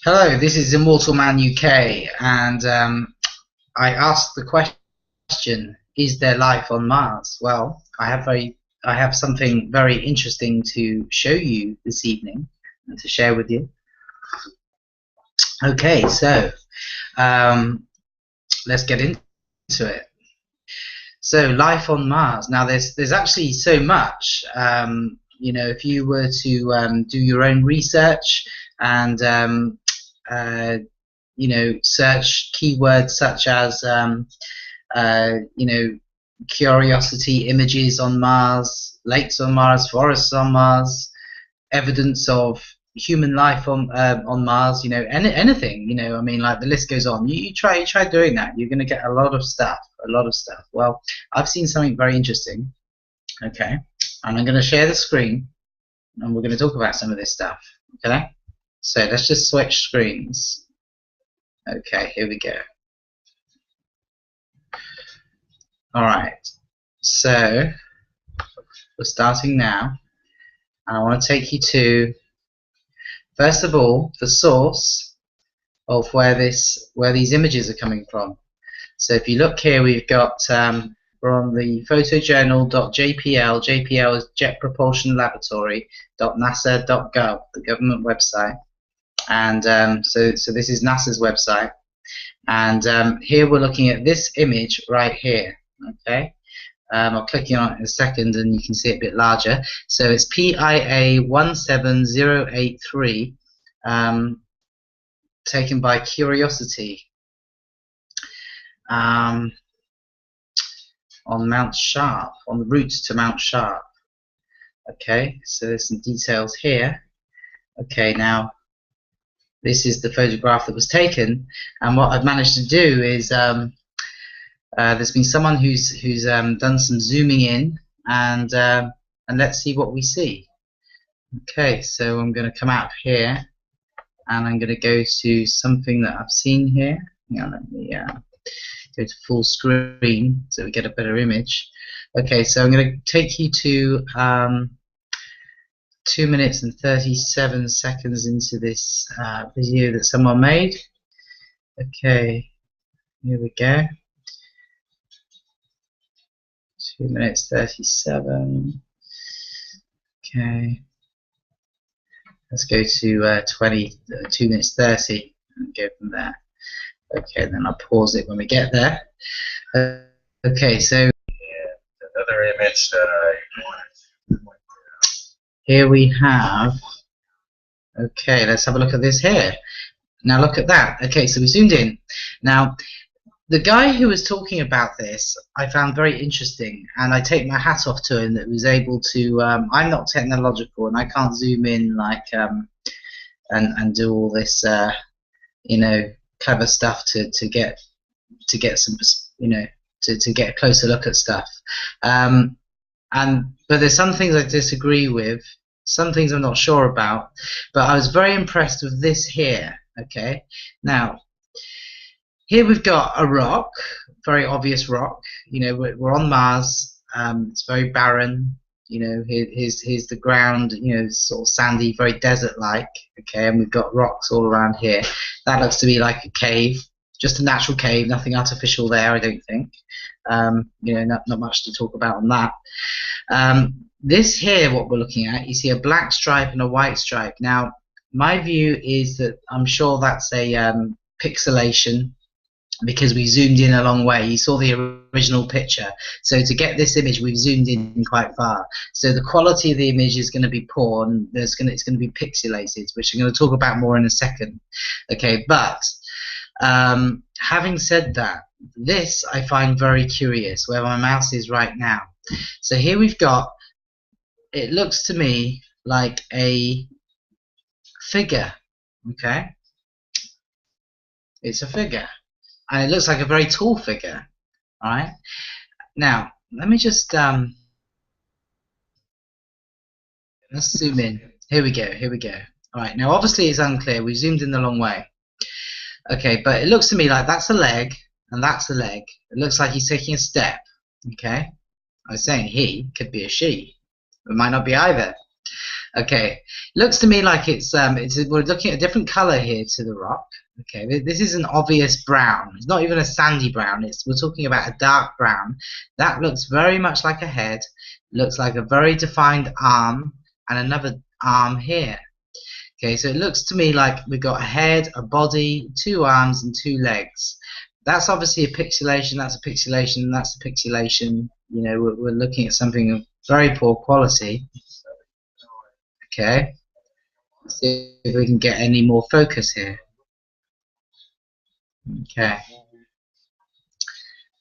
Hello, this is Immortal Man UK, and I asked the question: is there life on Mars? Well, I have something very interesting to show you this evening and to share with you. Okay, so um, let's get into it. So, life on Mars. Now, there's actually so much. If you were to do your own research and search keywords such as uh, you know, curiosity images on Mars, lakes on Mars, forests on Mars, evidence of human life on Mars. Anything. I mean, like the list goes on. You try doing that. You're going to get a lot of stuff. A lot of stuff. Well, I've seen something very interesting. Okay, and I'm going to share the screen, and we're going to talk about some of this stuff. Okay, so let's just switch screens. Okay, here we go. All right, so we're starting now. I want to take you to, first of all, the source of where these images are coming from. So if you look here, we've got we're on the photojournal.jpl. JPL is Jet Propulsion Laboratory.nasa.gov, the government website. And so this is NASA's website. And here we're looking at this image right here. Okay, I'll click on it in a second and you can see it a bit larger. So it's PIA 17083, taken by Curiosity on Mount Sharp, on the route to Mount Sharp. Okay, so there's some details here. Okay, now this is the photograph that was taken, and what I've managed to do is there's been someone who's done some zooming in, and let's see what we see. Okay, so I'm going to come out of here, and I'm going to go to something that I've seen here. Let me go to full screen so we get a better image. Okay, so I'm going to take you to 2 minutes and 37 seconds into this video that someone made. Okay, here we go. 2 minutes 37. Okay, let's go to 2 minutes 30 and go from there. Okay, then I'll pause it when we get there. Okay, so another image that here we have. Okay, let's have a look at this here. Now look at that. Okay, so we zoomed in. Now, the guy who was talking about this, I found very interesting, and I take my hat off to him that was able to. I'm not technological, and I can't zoom in like and do all this, clever stuff to get some, to get a closer look at stuff. But there's some things I disagree with, some things I'm not sure about. But I was very impressed with this here. Okay, now. Here we've got a rock, very obvious rock. We're on Mars. It's very barren. Here's the ground. Sort of sandy, very desert-like. Okay, and we've got rocks all around here. That looks to be like a cave, just a natural cave, nothing artificial there, I don't think. Not much to talk about on that. This here, what we're looking at, you see a black stripe and a white stripe. Now, my view is that I'm sure that's a pixelation, because we zoomed in a long way. You saw the original picture, so to get this image we've zoomed in quite far, so the quality of the image is going to be poor, and it's going to be pixelated, which I'm going to talk about more in a second. Okay, but having said that, this I find very curious, where my mouse is right now. So here we've got, it looks to me like a figure. Okay, it's a figure, and it looks like a very tall figure. All right. Now let me just let's zoom in. Here we go. Here we go. All right. Now obviously it's unclear. We've zoomed in the long way. Okay, but it looks to me like that's a leg and that's a leg. It looks like he's taking a step. Okay. I was saying he, could be a she. It might not be either. Okay, looks to me like we're looking at a different color here to the rock. Okay, this is an obvious brown. It's not even a sandy brown. We're talking about a dark brown. That looks very much like a head. Looks like a very defined arm and another arm here. Okay, so it looks to me like we've got a head, a body, two arms, and two legs. That's obviously a pixelation. That's a pixelation. That's a pixelation. You know, we're looking at something of very poor quality. Okay, let's see if we can get any more focus here. Okay,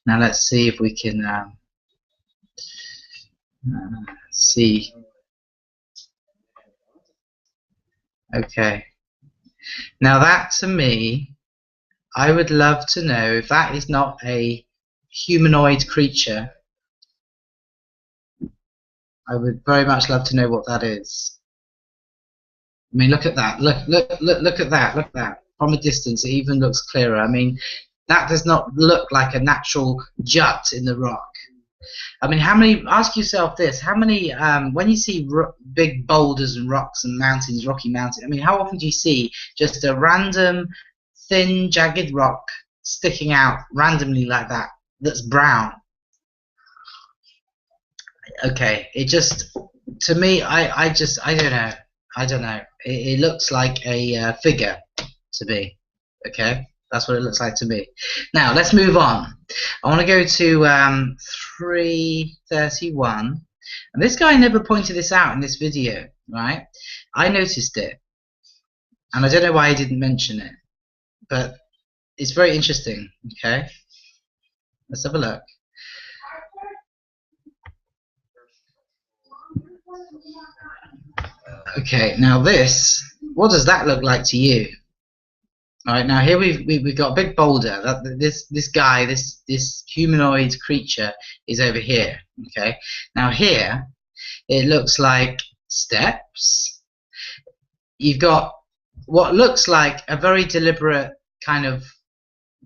now let's see if we can see. Okay, now that to me, I would love to know if that is not a humanoid creature. I would very much love to know what that is. I mean, look at that. Look at that. Look at that. From a distance, it even looks clearer. I mean, that does not look like a natural jut in the rock. I mean, how many? Ask yourself this: how many? When you see big boulders and rocks and mountains, rocky mountains, I mean, how often do you see just a random, thin, jagged rock sticking out randomly like that? That's brown. Okay, it just, to me, I don't know. I don't know. It looks like a figure to me. Okay, that's what it looks like to me. Now let's move on. I want to go to 331, and this guy never pointed this out in this video, right? I noticed it, and I don't know why he didn't mention it, but it's very interesting. Okay, let's have a look. Okay, now this, what does that look like to you? All right, now here we've got a big boulder. This guy, this humanoid creature is over here. Okay, now here it looks like steps. You've got what looks like a very deliberate kind of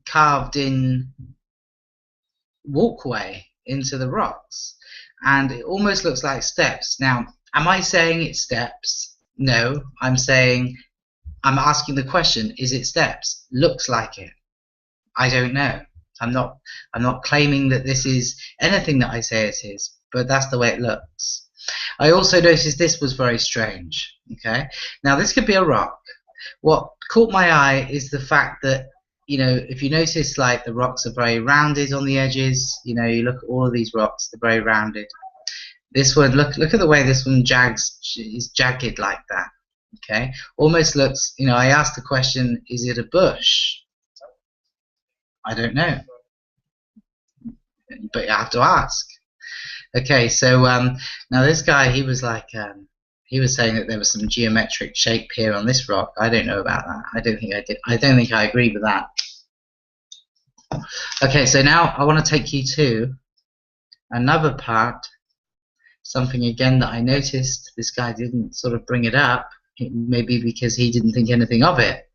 carved in walkway into the rocks, and it almost looks like steps. Now, am I saying it's steps? No, I'm asking the question, is it steps? Looks like it. I don't know. I'm not claiming that this is anything that I say it is, but that's the way it looks. I also noticed this was very strange. Okay, now this could be a rock. What caught my eye is the fact that, you know, if you notice, like, the rocks are very rounded on the edges. You know, you look at all of these rocks, they're very rounded. This one, look at the way this one is jagged like that. Okay, almost looks, you know, I asked the question, is it a bush? I don't know, but you have to ask. Okay, so now this guy, he was like, he was saying that there was some geometric shape here on this rock. I don't know about that. I don't think I did. I don't think I agree with that. Okay, so now I want to take you to another part, something again that I noticed. This guy didn't sort of bring it up. Maybe because he didn't think anything of it.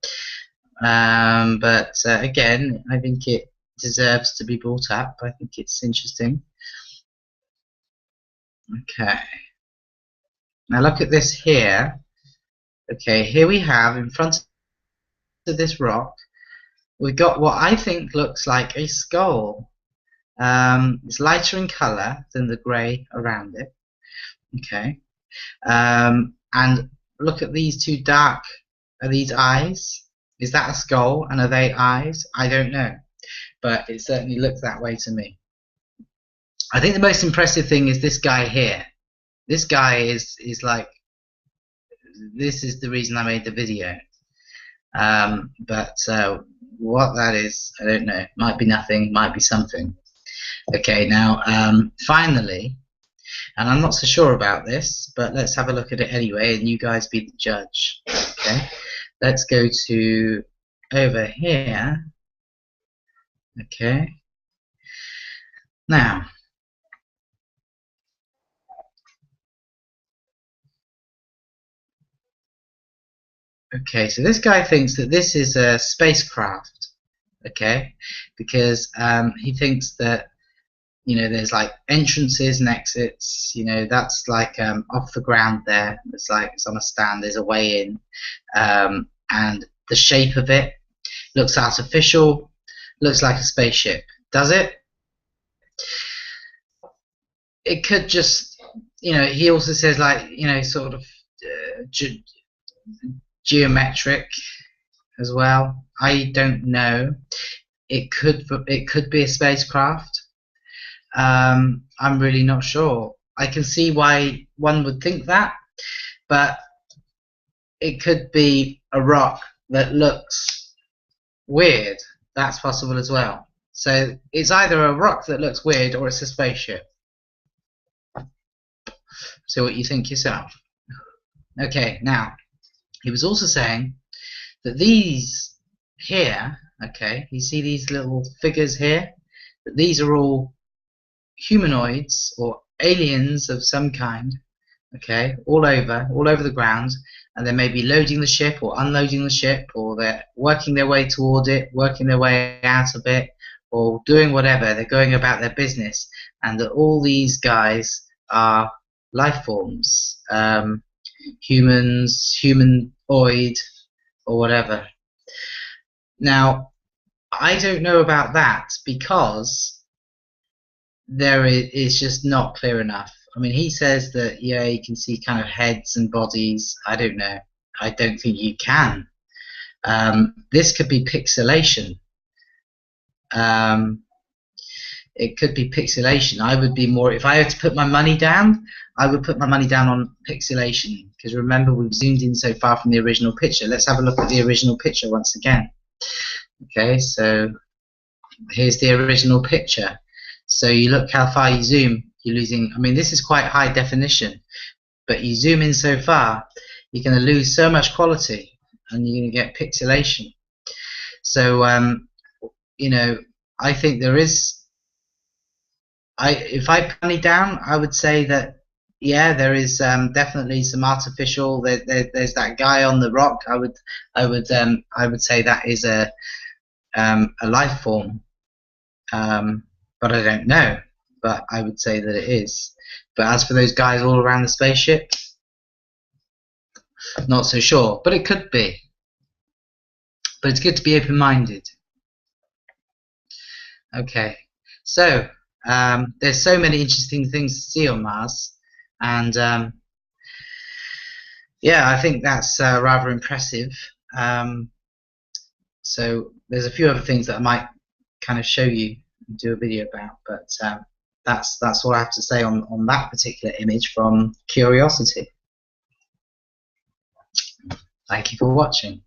But again, I think it deserves to be brought up. I think it's interesting. Okay. Now look at this here. Okay, here we have in front of this rock, we've got what I think looks like a skull. It's lighter in color than the grey around it. Okay. And look at these two dark, are these eyes? Is that a skull, and are they eyes? I don't know, but it certainly looks that way to me. I think the most impressive thing is this guy here. This guy is like, this is the reason I made the video. But what that is, I don't know. Might be nothing, might be something. Okay, now finally, and I'm not so sure about this, but let's have a look at it anyway, and you guys be the judge. Okay, let's go to over here. Okay, now okay, so this guy thinks that this is a spacecraft. Okay, because he thinks that you know, there's like entrances and exits. You know, that's like off the ground there. It's like it's on a stand. There's a way in, and the shape of it looks artificial. Looks like a spaceship. Does it? It could just, you know. He also says like, you know, sort of geometric as well. I don't know. It could be a spacecraft. I'm really not sure. I can see why one would think that, but it could be a rock that looks weird. That's possible as well. So it's either a rock that looks weird or it's a spaceship. So what you think yourself. Okay, now he was also saying that these here, okay, you see these little figures here, that these are all humanoids or aliens of some kind, okay, all over the ground, and they may be loading the ship or unloading the ship, or they're working their way toward it, working their way out of it, or doing whatever. They're going about their business, and that all these guys are life forms, humans, humanoid, or whatever. Now, I don't know about that because there is just not clear enough. I mean, he says that, yeah, you can see kind of heads and bodies. I don't know. I don't think you can. This could be pixelation. It could be pixelation. I would be more, if I had to put my money down, I would put my money down on pixelation, because remember, we've zoomed in so far from the original picture. Let's have a look at the original picture once again. Okay, so here's the original picture. So you look how far you zoom, you're losing. I mean, this is quite high definition, but you zoom in so far, you're going to lose so much quality, and you're going to get pixelation. So, you know, I think there is. If I put money down, I would say that, yeah, there is definitely some artificial. There's that guy on the rock. I would say that is a life form, but I don't know. But I would say that it is. But as for those guys all around the spaceship, not so sure. But it could be. But it's good to be open-minded. Okay, so. There's so many interesting things to see on Mars, and yeah, I think that's rather impressive. So there's a few other things that I might kind of show you and do a video about, but that's all I have to say on that particular image from Curiosity. Thank you for watching.